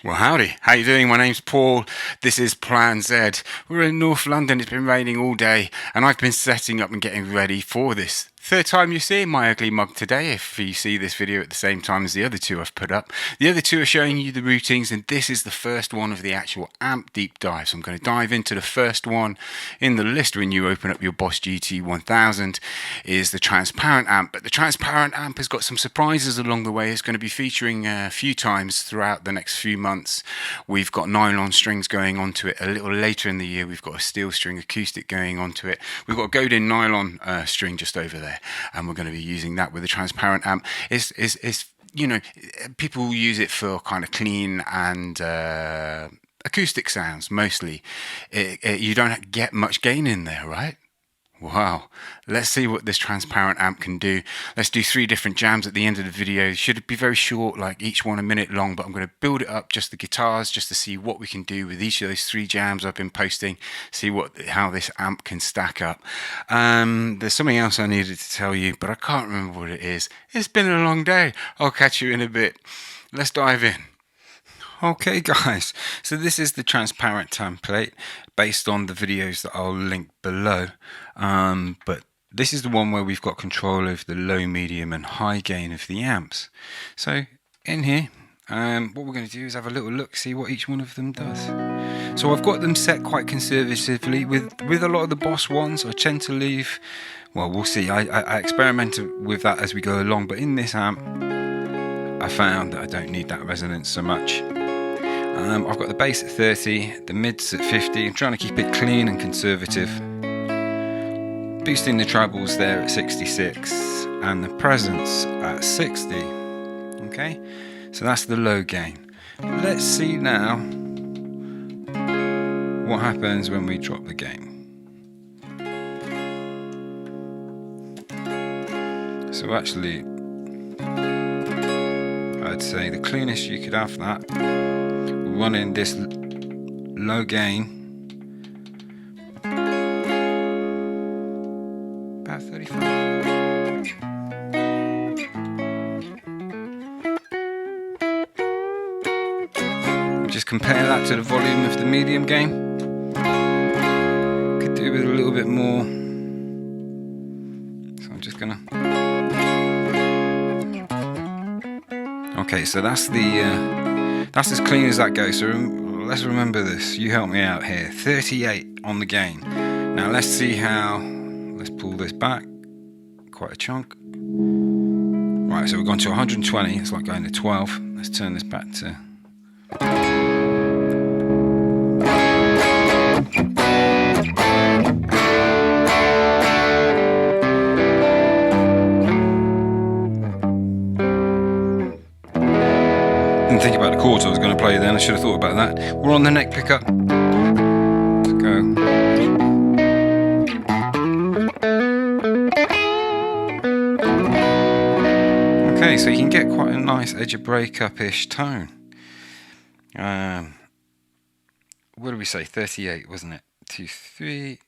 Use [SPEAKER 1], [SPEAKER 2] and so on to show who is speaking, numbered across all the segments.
[SPEAKER 1] Well, howdy. How you doing? My name's Paul. This is Plan Z. We're in North London. It's been raining all day, and I've been setting up and getting ready for this. Third time you're seeing my ugly mug today, if you see this video at the same time as the other two I've put up. The other two are showing you the routings, and this is the first one of the actual amp deep dive. So I'm going to dive into the first one in the list when you open up your Boss GT1000 is the transparent amp. But the transparent amp has got some surprises along the way. It's going to be featuring a few times throughout the next few months. We've got nylon strings going onto it. A little later in the year, we've got a steel string acoustic going onto it. We've got a Godin nylon string just over there, and we're going to be using that with the transparent amp. It's you know, people use it for kind of clean and acoustic sounds mostly. You don't get much gain in there, right? Wow, let's see what this transparent amp can do. Let's do 3 different jams at the end of the video. It should be very short, like each one a minute long, but I'm going to build it up, just the guitars, just to see what we can do with each of those 3 jams I've been posting, see how this amp can stack up. There's something else I needed to tell you, but I can't remember what it is. It's been a long day. I'll catch you in a bit. Let's dive in. Okay guys, so this is the transparent template based on the videos that I'll link below, but this is the one where we've got control over the low, medium and high gain of the amps. So in here, what we're going to do is have a little look, see what each one of them does. So I've got them set quite conservatively. With a lot of the Boss ones I tend to leave, well, we'll see, I experimented with that as we go along, but in this amp I found that I don't need that resonance so much. I've got the bass at 30, the mids at 50. I'm trying to keep it clean and conservative. Boosting the trebles there at 66 and the presence at 60. Okay, so that's the low gain. Let's see now what happens when we drop the gain. So actually, I'd say the cleanest you could have that, running this low gain about 35. Just compare that to the volume of the medium gain. Could do with a little bit more, so I'm just gonna. Okay, so that's as clean as that goes. So let's remember this. You help me out here. 38 on the gain. Now let's see how. Let's pull this back. Quite a chunk. Right, so we've gone to 120. It's like going to 12. Let's turn this back to. Didn't think about the chords I was going to play then. I should have thought about that. We're on the neck pickup. Let's go. Okay, so you can get quite a nice edge of breakup-ish tone. What did we say? 38, wasn't it? 2, 3,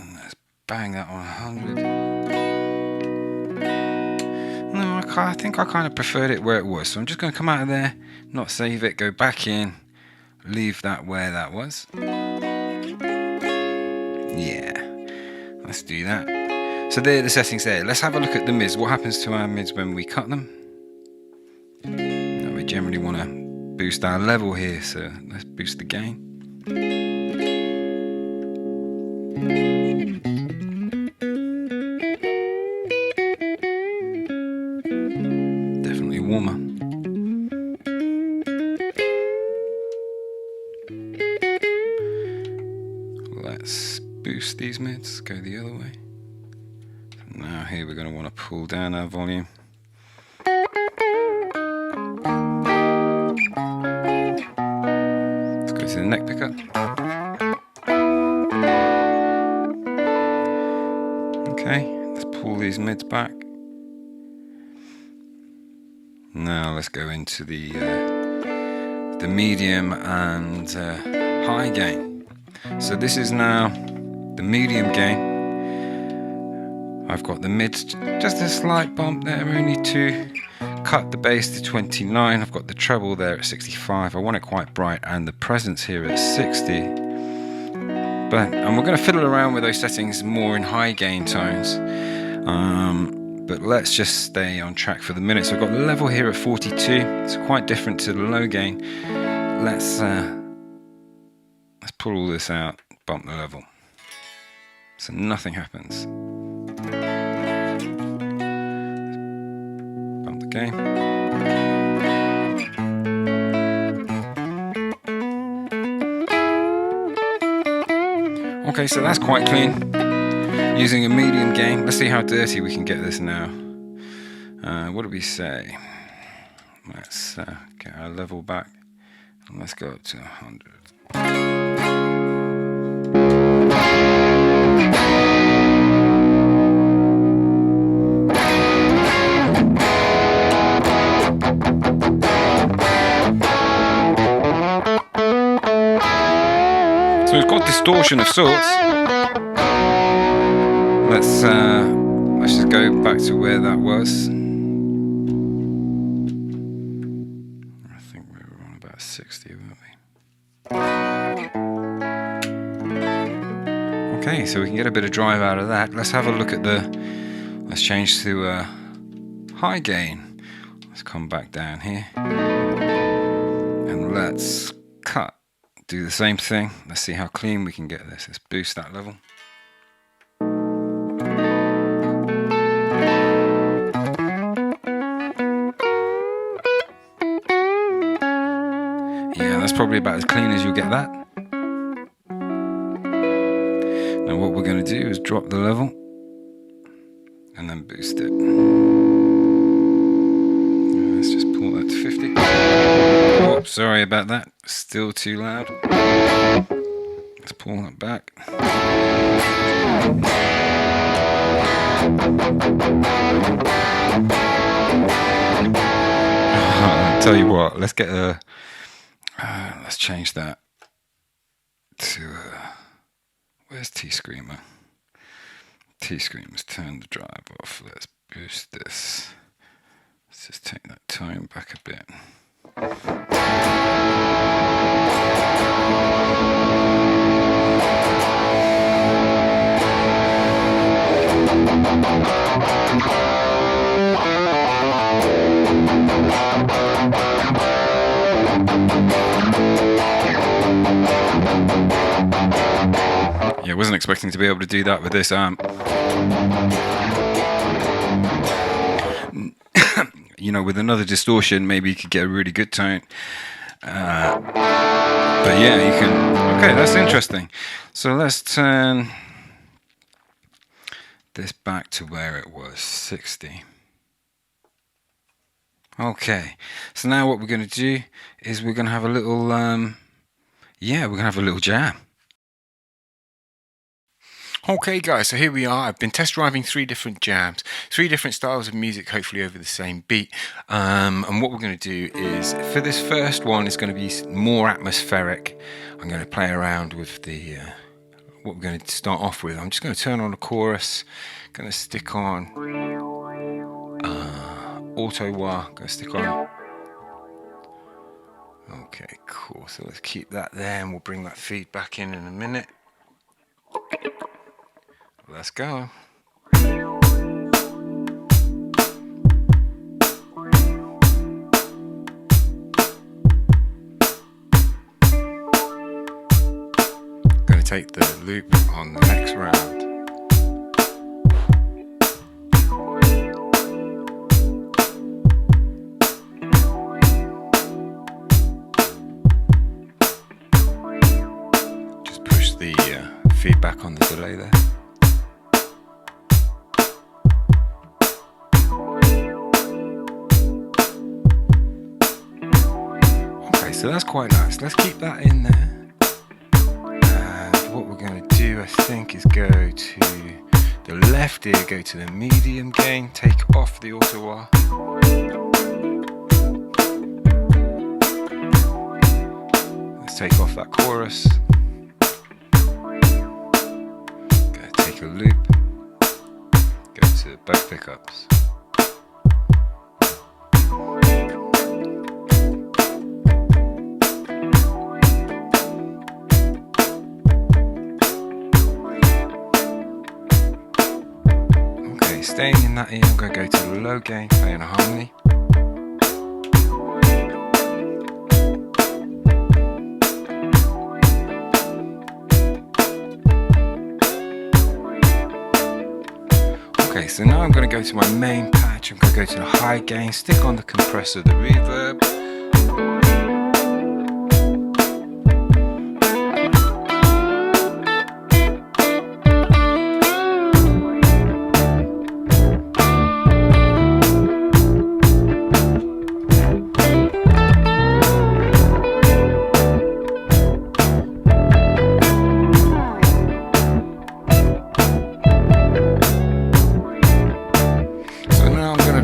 [SPEAKER 1] and let's bang that on 100. No, I think I kind of preferred it where it was, so I'm just going to come out of there, not save it, go back in, leave that where that was. Yeah, let's do that. So there are the settings there. Let's have a look at the mids. What happens to our mids when we cut them? Now we generally want to boost our level here, so let's boost the gain. Definitely warmer. Let's boost these mids, go the other way. Now here we're going to want to pull down our volume. Let's go to the neck pickup. Okay, let's pull these mids back. Now let's go into the medium and high gain. So this is now the medium gain. I've got the mids, just a slight bump there, only 2.
[SPEAKER 2] cut the bass to 29. I've got the treble there at 65. I want it quite bright, and the presence here at 60. And we're going to fiddle around with those settings more in high gain tones. But let's just stay on track for the minute. So I've got the level here at 42. It's quite different to the low gain. Let's pull all this out, bump the level, so nothing happens. Bump the gain. Okay, so that's quite clean. Using a medium gain. Let's see how dirty we can get this now. What do we say? Let's get our level back. And let's go up to 100. So we've got distortion of sorts. Let's just go back to where that was. I think we were on about 60, weren't we? Okay, so we can get a bit of drive out of that. Let's have a look at let's change to high gain. Let's come back down here. And let's cut. Do the same thing. Let's see how clean we can get this. Let's boost that level. Yeah, that's probably about as clean as you'll get that. Now what we're going to do is drop the level and then boost it. Let's just pull that to 50. Oh, sorry about that. Still too loud. Let's pull that back. I'll tell you what, let's get let's change that to where's T-Screamer? T-Screamer's turned the drive off. Let's boost this. Let's just take that tone back a bit. Yeah, I wasn't expecting to be able to do that with this amp. You know, with another distortion, maybe you could get a really good tone. But yeah, you can. Okay, that's interesting. So let's turn this back to where it was, 60. Okay, so now what we're going to do is we're going to have a little, we're going to have a little jam.
[SPEAKER 1] Okay guys, so here we are. I've been test driving 3 different jams, 3 different styles of music, hopefully over the same beat. And what we're going to do is, for this first one, it's going to be more atmospheric. I'm going to play around with the, what we're going to start off with. I'm just going to turn on the chorus, going to stick on auto wah, going to stick on. Okay, cool. So let's keep that there and we'll bring that feedback in a minute. Let's go. Going to take the loop on the next round. Just push the feedback on the delay there. So that's quite nice. Let's keep that in there. And what we're going to do, I think, is go to the left ear, go to the medium gain, take off the auto wah. Let's take off that chorus. Going to take a loop. Go to both pickups.
[SPEAKER 2] staying in that ear, I'm going to go to the low gain, playing a harmony. Okay, so now I'm going to go to my main patch. I'm going to go to the high gain, stick on the compressor, the reverb.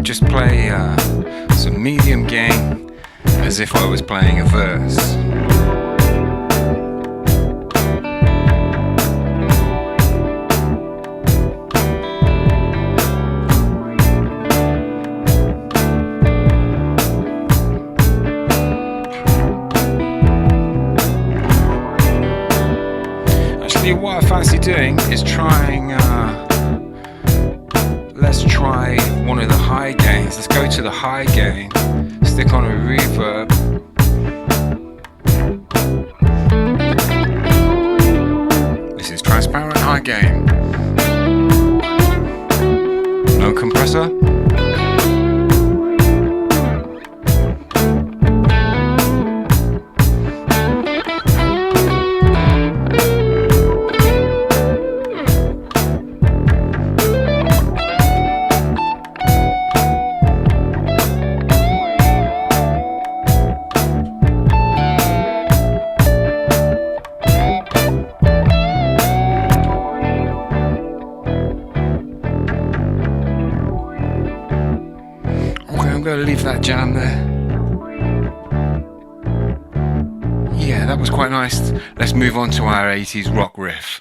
[SPEAKER 2] Just play some medium gain as if I was playing a verse. Actually, what I fancy doing is trying let's try one of the high gains. Let's go to the high gain, stick on a reverb. This is transparent high gain. No compressor. I'm going to leave that jam there. Yeah, that was quite nice. Let's move on to our 80s rock riff.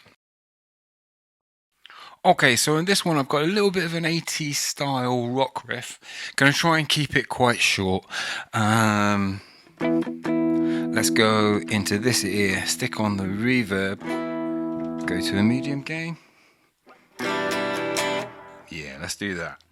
[SPEAKER 2] Okay, so in this one I've got a little bit of an 80s style rock riff. Going to try and keep it quite short. Let's go into this ear, stick on the reverb, go to a medium gain. Yeah, let's do that.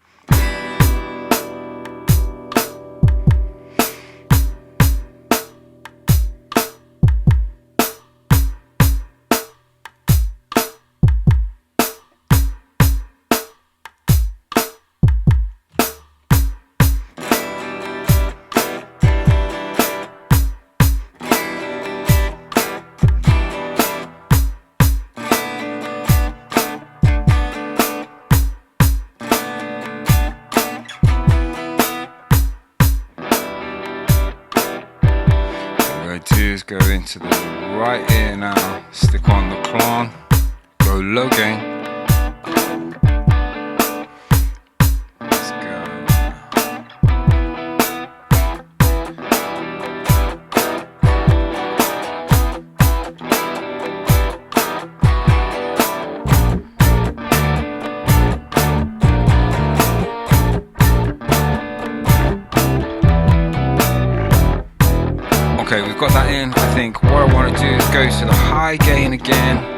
[SPEAKER 2] Is go into the right ear now, stick on the clon, go low gain. Let's go. Okay, we've got that in. I think what I want to do is go to the high gain again.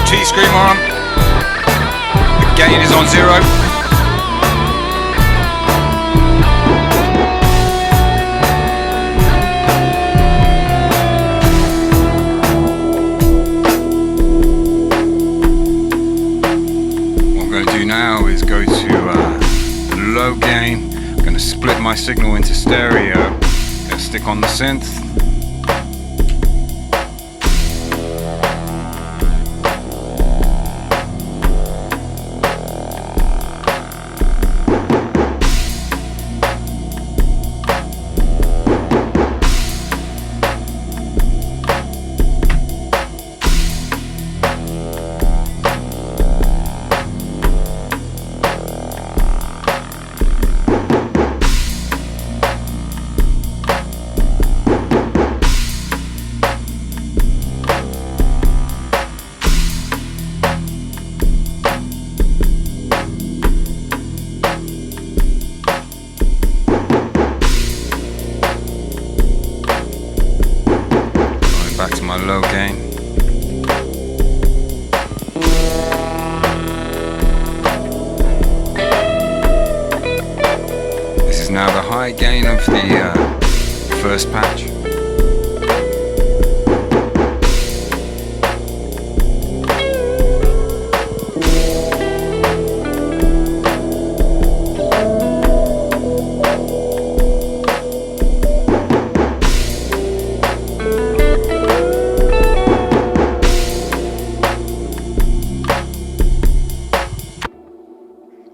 [SPEAKER 2] T-scream on. The gain is on 0. my signal into stereo. Let's stick on the synth. Back to my low gain. This is now the high gain of the first patch.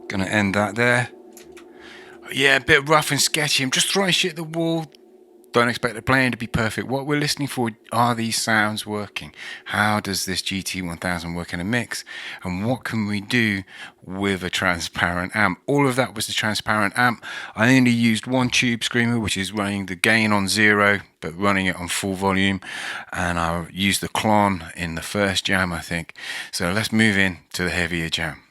[SPEAKER 2] Gonna end that there.
[SPEAKER 1] Yeah, a bit rough and sketchy. I'm just throwing shit at the wall. Don't expect the playing to be perfect. What we're listening for are these sounds working. How does this GT1000 work in a mix? And what can we do with a transparent amp? All of that was the transparent amp. I only used one tube screamer, which is running the gain on 0, but running it on full volume. And I used the clon in the first jam, I think. So let's move in to the heavier jam.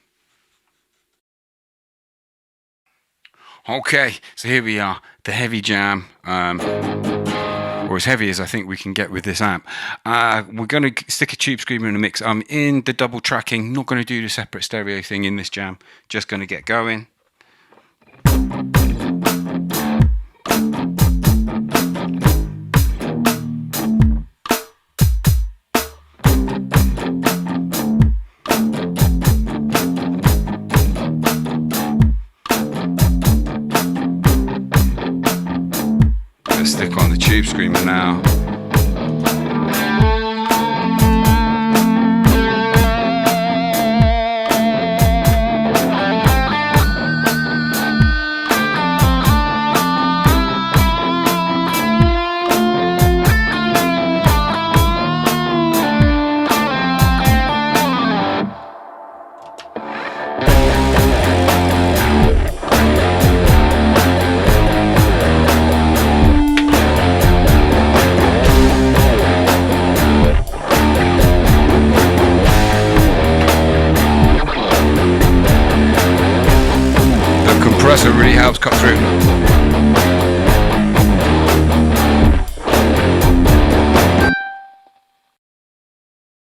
[SPEAKER 1] Okay, so here we are, the heavy jam, or as heavy as I think we can get with this amp. We're going to stick a tube screamer in the mix. I'm in the double tracking, not going to do the separate stereo thing in this jam, just going to get going. Stick on the tube screamer now.